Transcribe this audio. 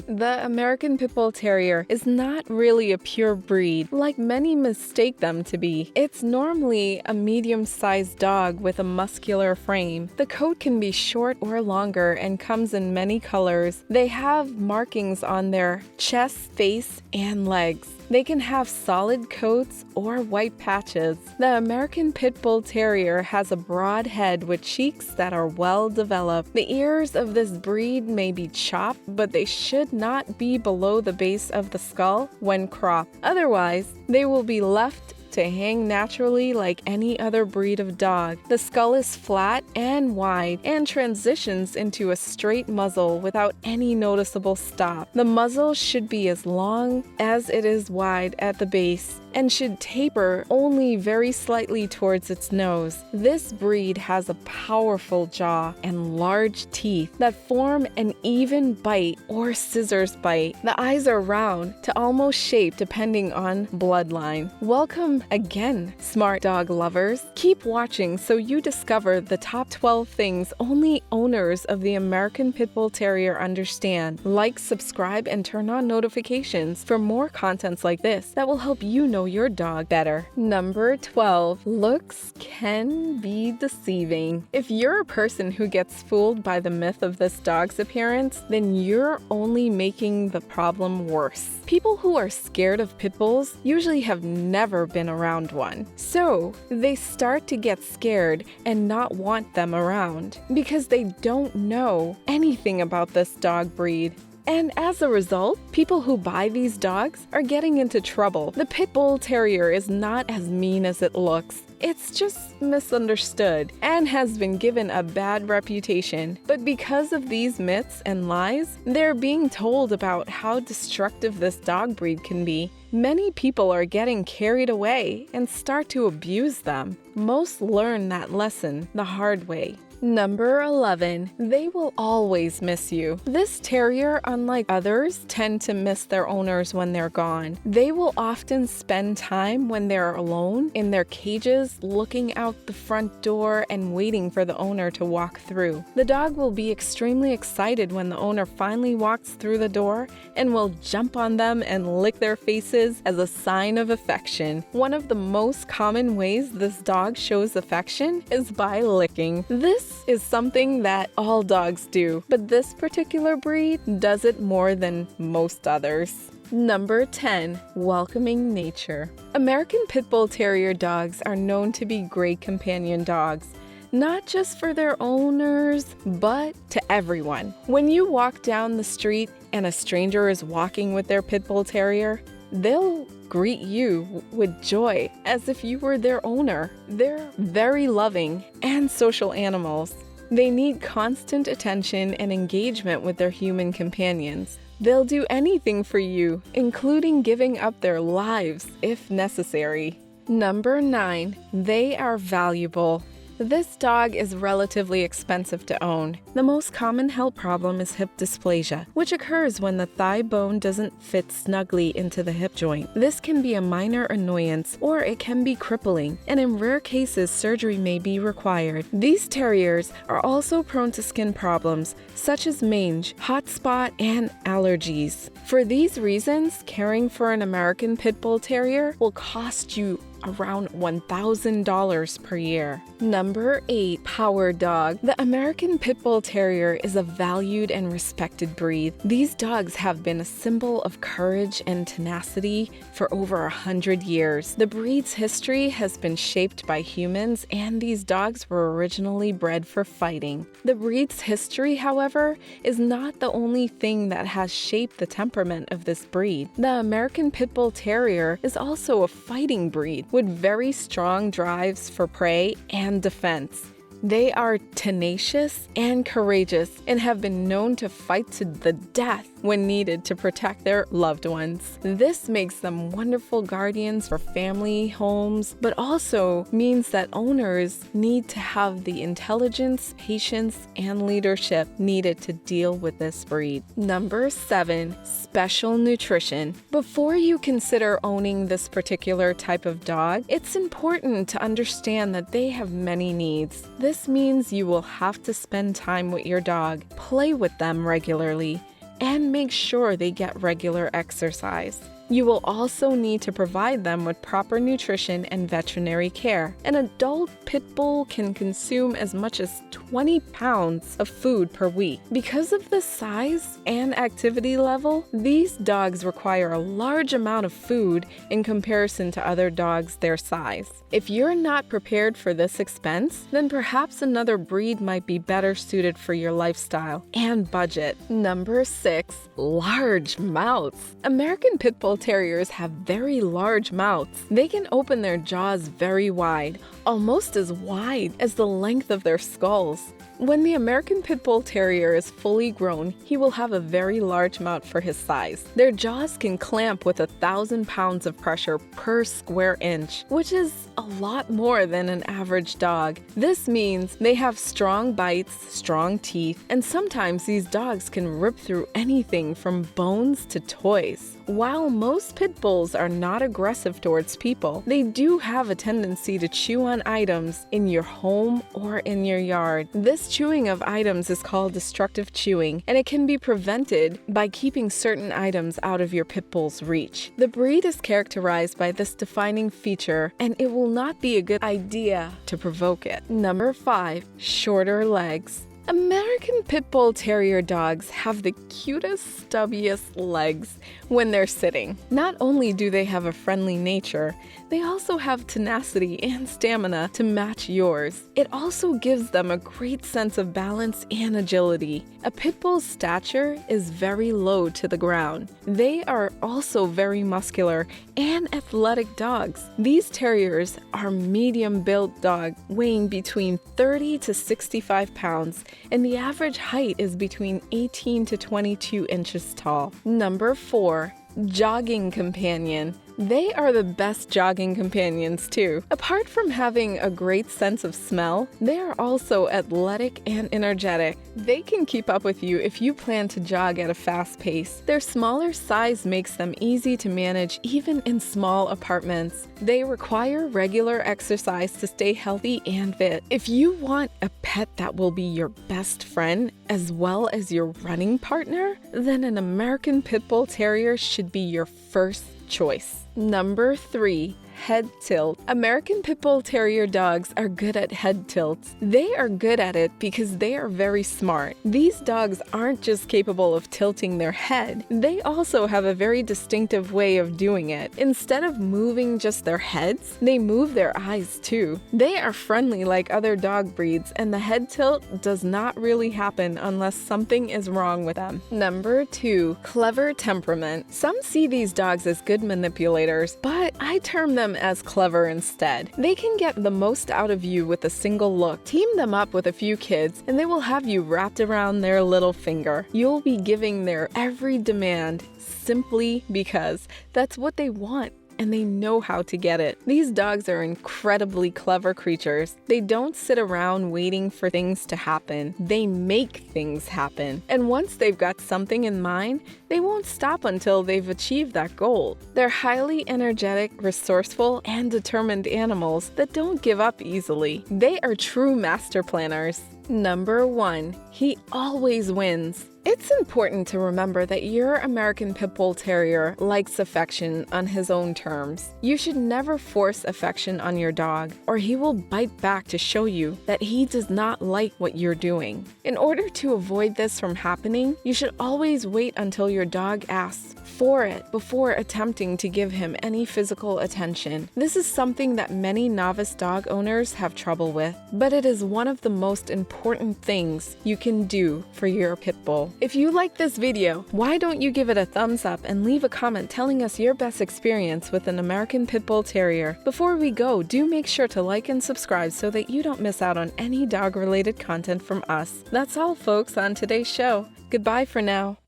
The American Pitbull Terrier is not really a pure breed, like many mistake them to be. It's normally a medium-sized dog with a muscular frame. The coat can be short or longer and comes in many colors. They have markings on their chest, face, and legs. They can have solid coats or white patches. The American Pitbull Terrier has a broad head with cheeks that are well developed. The ears of this breed may be chopped, but they should not be below the base of the skull when cropped. Otherwise, they will be left to hang naturally like any other breed of dog. The skull is flat and wide and transitions into a straight muzzle without any noticeable stop. The muzzle should be as long as it is wide at the base and should taper only very slightly towards its nose. This breed has a powerful jaw and large teeth that form an even bite or scissors bite. The eyes are round to almost shaped depending on bloodline. Welcome again, smart dog lovers. Keep watching so you discover the top 12 things only owners of the American Pitbull Terrier understand. Like, subscribe, and turn on notifications for more contents like this that will help you know your dog better. Number 12. Looks can be deceiving. If you're a person who gets fooled by the myth of this dog's appearance, then you're only making the problem worse. People who are scared of pit bulls usually have never been around one. So they start to get scared and not want them around because they don't know anything about this dog breed. And as a result, people who buy these dogs are getting into trouble. The Pitbull Terrier is not as mean as it looks. It's just misunderstood and has been given a bad reputation. But because of these myths and lies, they're being told about how destructive this dog breed can be. Many people are getting carried away and start to abuse them. Most learn that lesson the hard way. Number 11. They will always miss you. This terrier, unlike others, tend to miss their owners when they're gone. They will often spend time when they're alone in their cages, looking out the front door and waiting for the owner to walk through. The dog will be extremely excited when the owner finally walks through the door and will jump on them and lick their faces as a sign of affection. One of the most common ways this dog shows affection is by licking. This is something that all dogs do, but this particular breed does it more than most others. Number 10. Welcoming nature. American Pitbull Terrier dogs are known to be great companion dogs, not just for their owners, but to everyone. When you walk down the street and a stranger is walking with their Pitbull Terrier, they'll greet you with joy as if you were their owner. They're very loving and social animals. They need constant attention and engagement with their human companions. They'll do anything for you, including giving up their lives if necessary. Number 9. They are valuable. This dog is relatively expensive to own. The most common health problem is hip dysplasia, which occurs when the thigh bone doesn't fit snugly into the hip joint. This can be a minor annoyance, or it can be crippling, and in rare cases, surgery may be required. These terriers are also prone to skin problems, such as mange, hot spot, and allergies. For these reasons, caring for an American Pitbull Terrier will cost you around $1,000 per year. Number 8. Power dog. The American Pitbull Terrier is a valued and respected breed. These dogs have been a symbol of courage and tenacity for over 100 years. The breed's history has been shaped by humans, and these dogs were originally bred for fighting. The breed's history, however, is not the only thing that has shaped the temperament of this breed. The American Pitbull Terrier is also a fighting breed with very strong drives for prey and defense. They are tenacious and courageous and have been known to fight to the death when needed to protect their loved ones. This makes them wonderful guardians for family, homes, but also means that owners need to have the intelligence, patience, and leadership needed to deal with this breed. Number 7. Special nutrition. Before you consider owning this particular type of dog, it's important to understand that they have many needs. This means you will have to spend time with your dog, play with them regularly, and make sure they get regular exercise. You will also need to provide them with proper nutrition and veterinary care. An adult pit bull can consume as much as 20 pounds of food per week. Because of the size and activity level, these dogs require a large amount of food in comparison to other dogs their size. If you're not prepared for this expense, then perhaps another breed might be better suited for your lifestyle and budget. Number 6. Large mouths. American Pit Bull Terriers have very large mouths. They can open their jaws very wide, almost as wide as the length of their skulls. When the American Pit Bull Terrier is fully grown, he will have a very large mouth for his size. Their jaws can clamp with 1,000 pounds of pressure per square inch, which is a lot more than an average dog. This means they have strong bites, strong teeth, and sometimes these dogs can rip through anything from bones to toys. While most pit bulls are not aggressive towards people, they do have a tendency to chew on items in your home or in your yard. This chewing of items is called destructive chewing, and it can be prevented by keeping certain items out of your pit bull's reach. The breed is characterized by this defining feature, and it will not be a good idea to provoke it. Number 5. Shorter legs. American Pit Bull Terrier dogs have the cutest, stubbiest legs when they're sitting. Not only do they have a friendly nature, they also have tenacity and stamina to match yours. It also gives them a great sense of balance and agility. A pit bull's stature is very low to the ground. They are also very muscular and athletic dogs. These terriers are medium-built dogs weighing between 30 to 65 pounds, and the average height is between 18 to 22 inches tall. Number 4. Jogging companion. They are the best jogging companions too. Apart from having a great sense of smell, they are also athletic and energetic. They can keep up with you if you plan to jog at a fast pace. Their smaller size makes them easy to manage even in small apartments. They require regular exercise to stay healthy and fit. If you want a pet that will be your best friend as well as your running partner, then an American Pit Bull Terrier should be your first choice. Number 3. Head tilt. American Pit Bull Terrier dogs are good at head tilts. They are good at it because they are very smart. These dogs aren't just capable of tilting their head, they also have a very distinctive way of doing it. Instead of moving just their heads, they move their eyes too. They are friendly like other dog breeds, and the head tilt does not really happen unless something is wrong with them. Number 2. Clever temperament. Some see these dogs as good manipulators, but I term them as clever instead. They can get the most out of you with a single look. Team them up with a few kids and they will have you wrapped around their little finger. You'll be giving their every demand simply because that's what they want, and they know how to get it. These dogs are incredibly clever creatures. They don't sit around waiting for things to happen. They make things happen. And once they've got something in mind, they won't stop until they've achieved that goal. They're highly energetic, resourceful, and determined animals that don't give up easily. They are true master planners. Number 1. He always wins. It's important to remember that your American Pit Bull Terrier likes affection on his own terms. You should never force affection on your dog, or he will bite back to show you that he does not like what you're doing. In order to avoid this from happening, you should always wait until your dog asks for it before attempting to give him any physical attention. This is something that many novice dog owners have trouble with, but it is one of the most important things you can do for your pit bull. If you like this video, why don't you give it a thumbs up and leave a comment telling us your best experience with an American Pit Bull Terrier. Before we go, do make sure to like and subscribe so that you don't miss out on any dog-related content from us. That's all, folks, on today's show. Goodbye for now.